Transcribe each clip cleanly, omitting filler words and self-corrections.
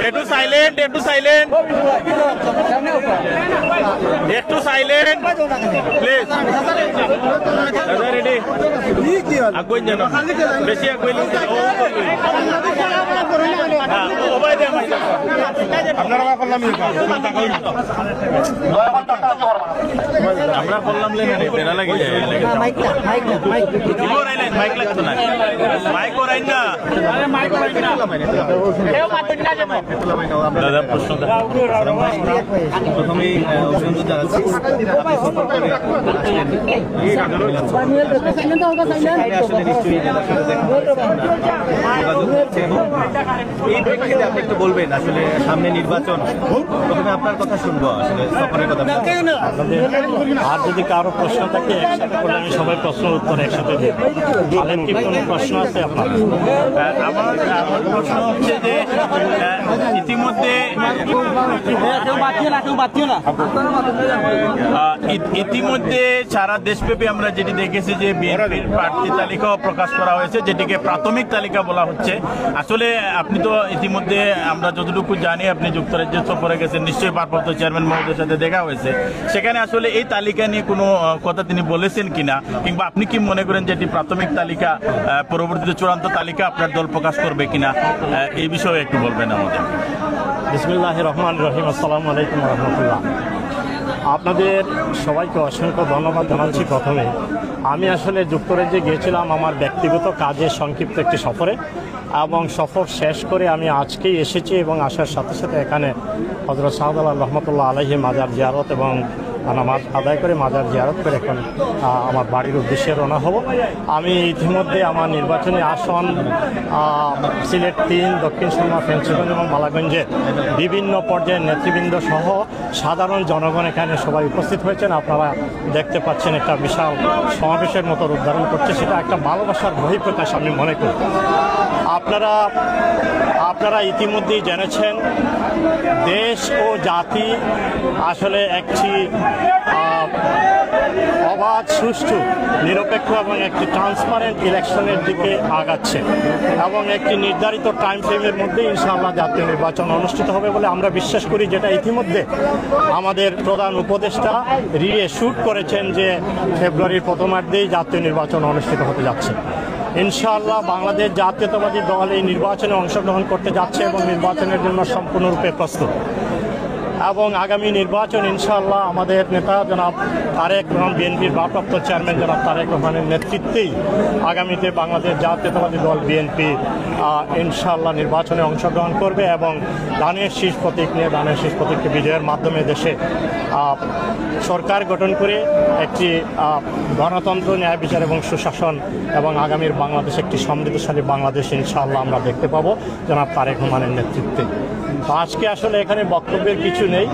একটু silent please ready আগুন জানো বেশি আগুন আপনারা করলাম আমরা করলাম বেড়া লাগে মাইক লাগতো না মাইক ওরাই না দাদা প্রশ্ন প্রথমেই অভিনন্দন জানাচ্ছি এই প্রেক্ষিতে আপনি একটু বলবেন আসলে সামনে নির্বাচন, প্রথমে আপনার কথা শুনবো আসলে সফরের কথা। আর যদি কারো প্রশ্ন থাকে একসাথে করলে আমি সবাই প্রশ্ন উত্তর একসাথে দিই। কি কোনো প্রশ্ন আছে আপনার? আমার প্রশ্ন হচ্ছে যে ইতিমধ্যে সারা দেশব্যাপী আমরা যেটি দেখেছি যে বিএনপির প্রার্থী তালিকাও প্রকাশ করা হয়েছে, যেটিকে প্রাথমিক তালিকা বলা হচ্ছে। আসলে আপনি তো ইতিমধ্যে আমরা যতটুকু জানি আপনি যুক্তরাজ্যে সফরে গেছেন, নিশ্চয়ই ভারপ্রাপ্ত চেয়ারম্যান মহোদয়ের সাথে দেখা হয়েছে। সেখানে আসলে এই তালিকা নিয়ে কোনো কথা তিনি বলেছেন কিনা, কিংবা আপনি কি মনে করেন যে এটি প্রাথমিক তালিকা, পরবর্তীতে চূড়ান্ত তালিকা আপনার দল প্রকাশ করবে কিনা, এই বিষয়ে একটু বলবেন আমাদের। বিসমিল্লাহির রহমানির রহিম। আসসালামু আলাইকুম ওয়া রাহমাতুল্লাহ। আপনাদের সবাইকে অসংখ্য ধন্যবাদ জানাচ্ছি। প্রথমে আমি আসলে যুক্তরাজ্যে গিয়েছিলাম আমার ব্যক্তিগত কাজের সংক্ষিপ্ত একটি সফরে, এবং সফর শেষ করে আমি আজকেই এসেছি এবং আসার সাথে সাথে এখানে হযরত শাহজালাল রহমতুল্লাহ আলাইহি মাজার জিয়ারত এবং নামাজ আদায় করে মাজার জিয়ারত করে এখন আমার বাড়ির উদ্দেশ্যে রওনা হব। আমি ইতিমধ্যে আমার নির্বাচনী আসন সিলেট 3, দক্ষিণ সুরমা, ফেঞ্চিগঞ্জ এবং মালাগঞ্জের বিভিন্ন পর্যায়ের নেতৃবৃন্দ সহ সাধারণ জনগণ এখানে সবাই উপস্থিত হয়েছেন। আপনারা দেখতে পাচ্ছেন একটা বিশাল সমাবেশের মতো রূপ ধারণ করছে। সেটা একটা ভালোবাসার বহিঃপ্রকাশ আমি মনে করি। আপনারা ইতিমধ্যেই জেনেছেন দেশ ও জাতি আসলে একটি অবাধ, সুষ্ঠু, নিরপেক্ষ এবং একটি ট্রান্সপারেন্ট ইলেকশনের দিকে আগাচ্ছে, এবং একটি নির্ধারিত টাইম ফ্রেমের মধ্যে ইনশাআল্লাহ জাতীয় নির্বাচন অনুষ্ঠিত হবে বলে আমরা বিশ্বাস করি, যেটা ইতিমধ্যে আমাদের প্রধান উপদেষ্টা রিএশ্যুর করেছেন যে ফেব্রুয়ারির প্রথমার্ধেই জাতীয় নির্বাচন অনুষ্ঠিত হতে যাচ্ছে। ইনশাআল্লাহ বাংলাদেশ জাতীয়তাবাদী দল এই নির্বাচনে অংশগ্রহণ করতে যাচ্ছে এবং নির্বাচনের জন্য সম্পূর্ণরূপে প্রস্তুত। এবং আগামী নির্বাচন ইনশাআল্লাহ আমাদের নেতা জনাব তারেক রহমান, বিএনপির ভারপ্রাপ্ত চেয়ারম্যান জনাব তারেক রহমানের নেতৃত্বেই আগামীতে বাংলাদেশ জাতীয়তাবাদী দল বিএনপি ইনশাআল্লাহ নির্বাচনে অংশগ্রহণ করবে এবং ধানের শীষ প্রতীক নিয়ে ধানের শীষ প্রতীককে বিজয়ের মাধ্যমে দেশে সরকার গঠন করে একটি গণতন্ত্র, ন্যায় বিচার এবং সুশাসন এবং আগামীর বাংলাদেশ একটি সমৃদ্ধশালী বাংলাদেশ ইনশাআল্লাহ আমরা দেখতে পাবো জনাব তারেক রহমানের নেতৃত্বে। আজকে আসলে এখানে বক্তব্যের কিছু নেই।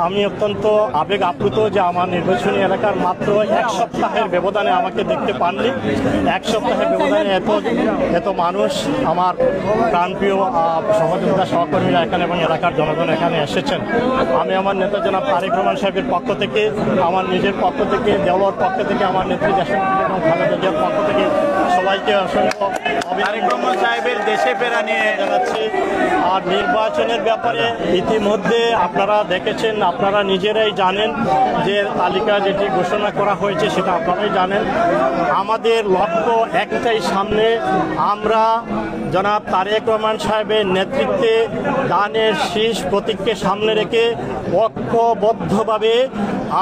আমি অত্যন্ত আবেগ আপ্লুত যে আমার নির্বাচনী এলাকার মাত্র এক সপ্তাহের ব্যবধানে আমাকে দেখতে পাননি। এক সপ্তাহের ব্যবধানে এত মানুষ, আমার প্রাণপ্রিয় সহযোগিতা সহকর্মীরা এখানে এবং এলাকার জনগণ এখানে এসেছেন। আমি আমার নেতা জনাব তারেক রহমান সাহেবের পক্ষ থেকে, আমার নিজের পক্ষ থেকে, দেওয়ার পক্ষ থেকে, আমার নেত্রী দেশনেত্রী এবং খালেদা জিয়ার পক্ষ থেকে সবাইকে অসংখ্য তারেক রহমান সাহেবের দেশে ফেরা নিয়ে জানাচ্ছি। আর নির্বাচনের ব্যাপারে ইতিমধ্যে আপনারা দেখেছেন, আপনারা নিজেরাই জানেন যে তালিকা যেটি ঘোষণা করা হয়েছে সেটা আপনারাই জানেন। আমাদের লক্ষ্য একটাই সামনে, আমরা জনাব তারেক রহমান সাহেবের নেতৃত্বে ধানের শীষ প্রতীককে সামনে রেখে ঐক্যবদ্ধভাবে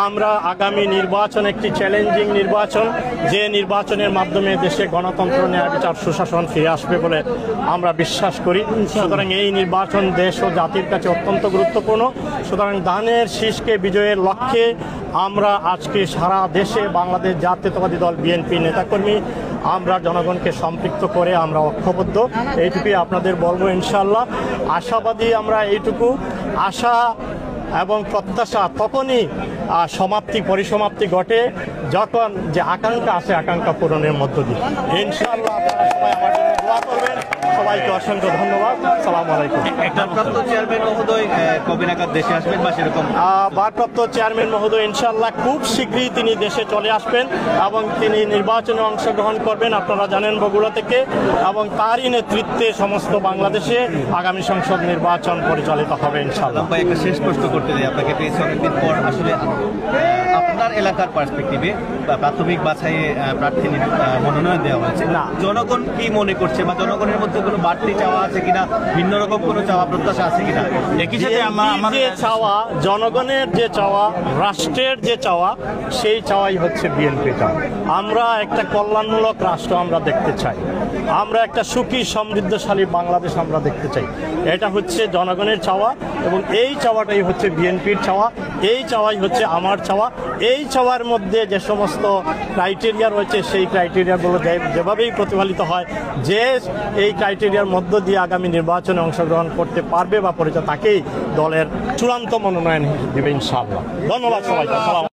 আমরা আগামী নির্বাচন একটি চ্যালেঞ্জিং নির্বাচন, যে নির্বাচনের মাধ্যমে দেশে গণতন্ত্র, ন্যায় বিচার, সুশাসন ফিরে আসবে বলে আমরা বিশ্বাস করি। সুতরাং এই নির্বাচন দেশ ও জাতির কাছে অত্যন্ত গুরুত্বপূর্ণ। সুতরাং ধানের শীষকে বিজয়ের লক্ষ্যে আমরা আজকে সারা দেশে বাংলাদেশ জাতীয়তাবাদী দল বিএনপি নেতাকর্মী আমরা জনগণকে সম্পৃক্ত করে আমরা ঐক্যবদ্ধ, এইটুকুই আপনাদের বলবো। ইনশাআল্লাহ আশাবাদী আমরা, এইটুকু আশা এবং প্রত্যাশা তখনই পরিসমাপ্তি ঘটে যখন যে আকাঙ্ক্ষা আছে আকাঙ্ক্ষা পূরণের মধ্য দিয়ে। ইনশাআল্লাহ আপনারা সবাই আমার জন্য দোয়া করবেন। সবাইকে অসংখ্য ধন্যবাদ। আসসালামু আলাইকুম। ভারপ্রাপ্ত চেয়ারম্যান মহোদয় কবে নাগাদ দেশে আসবেন বা সেরকম? ভারপ্রাপ্ত চেয়ারম্যান মহোদয় ইনশাআল্লাহ খুব শীঘ্রই তিনি দেশে চলে আসবেন এবং তিনি নির্বাচনে অংশগ্রহণ করবেন, আপনারা জানেন, বগুড়া থেকে, এবং তারই নেতৃত্বে সমস্ত বাংলাদেশে আগামী সংসদ নির্বাচন পরিচালিত হবে ইনশাআল্লাহ। ভাই, একটা শেষ প্রশ্ন করতে চাই আপনাকে, পেয়েছি অনেকদিন পর। আসলে আপনার এলাকার পার্সপেক্টিভে প্রাথমিক বাছাইয়ে প্রার্থী মনোনয়ন দেওয়া হয়েছে না, জনগণ কি মনে করছে বা জনগণের মধ্যে কোনো বাড়তি চাওয়া আছে কিনা, ভিন্ন রকম কোনো চাওয়া প্রত্যাশা আছে কিনা? একই সাথে আমার যে চাওয়া, জনগণের যে চাওয়া, রাষ্ট্রের যে চাওয়া, সেই চাওয়াই হচ্ছে বিএনপি চাওয়া। আমরা একটা কল্যাণমূলক রাষ্ট্র আমরা দেখতে চাই, আমরা একটা সুখী সমৃদ্ধশালী বাংলাদেশ আমরা দেখতে চাই। এটা হচ্ছে জনগণের চাওয়া এবং এই চাওয়াটাই হচ্ছে বিএনপির চাওয়া, এই চাওয়াই হচ্ছে আমার চাওয়া। এই চাওয়ার মধ্যে যে সমস্ত ক্রাইটেরিয়া রয়েছে সেই ক্রাইটেরিয়াগুলো যেভাবেই প্রতিফলিত হয়, যে এই ক্রাইটেরিয়ার মধ্য দিয়ে আগামী নির্বাচনে অংশগ্রহণ করতে পারবে বা তাকেই দলের চূড়ান্ত মনোনয়ন দেবে ইনশাআল্লাহ। ধন্যবাদ সবাইকে।